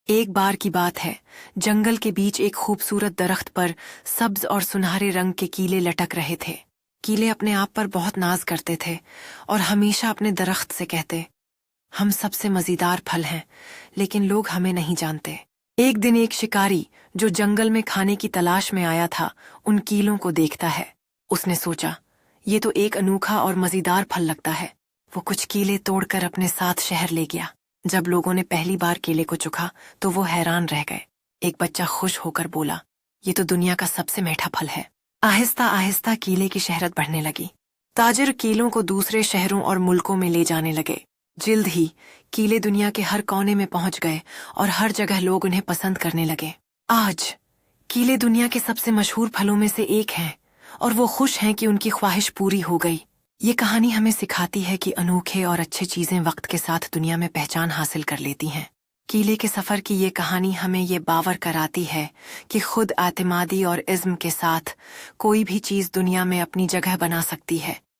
ایک بار کی بات ہے، جنگل کے بیچ ایک خوبصورت درخت پر سبز اور سنہرے رنگ کے کیلے لٹک رہے تھے۔ کیلے اپنے آپ پر بہت ناز کرتے تھے اور ہمیشہ اپنے درخت سے کہتے، ہم سب سے مزیدار پھل ہیں، لیکن لوگ ہمیں نہیں جانتے۔ ایک دن ایک شکاری جو جنگل میں کھانے کی تلاش میں آیا تھا، ان کیلوں کو دیکھتا ہے۔ اس نے سوچا، یہ تو ایک انوکھا اور مزیدار پھل لگتا ہے۔ وہ کچھ کیلے توڑ کر اپنے ساتھ شہر لے گیا۔ جب لوگوں نے پہلی بار کیلے کو چکھا تو وہ حیران رہ گئے۔ ایک بچہ خوش ہو کر بولا، یہ تو دنیا کا سب سے میٹھا پھل ہے۔ آہستہ آہستہ کیلے کی شہرت بڑھنے لگی۔ تاجر کیلوں کو دوسرے شہروں اور ملکوں میں لے جانے لگے۔ جلد ہی کیلے دنیا کے ہر کونے میں پہنچ گئے اور ہر جگہ لوگ انہیں پسند کرنے لگے۔ آج کیلے دنیا کے سب سے مشہور پھلوں میں سے ایک ہیں اور وہ خوش ہیں کہ ان کی خواہش پوری ہو گئی۔ یہ کہانی ہمیں سکھاتی ہے کہ انوکھے اور اچھے چیزیں وقت کے ساتھ دنیا میں پہچان حاصل کر لیتی ہیں۔ کیلے کے سفر کی یہ کہانی ہمیں یہ باور کراتی ہے کہ خود اعتمادی اور عزم کے ساتھ کوئی بھی چیز دنیا میں اپنی جگہ بنا سکتی ہے۔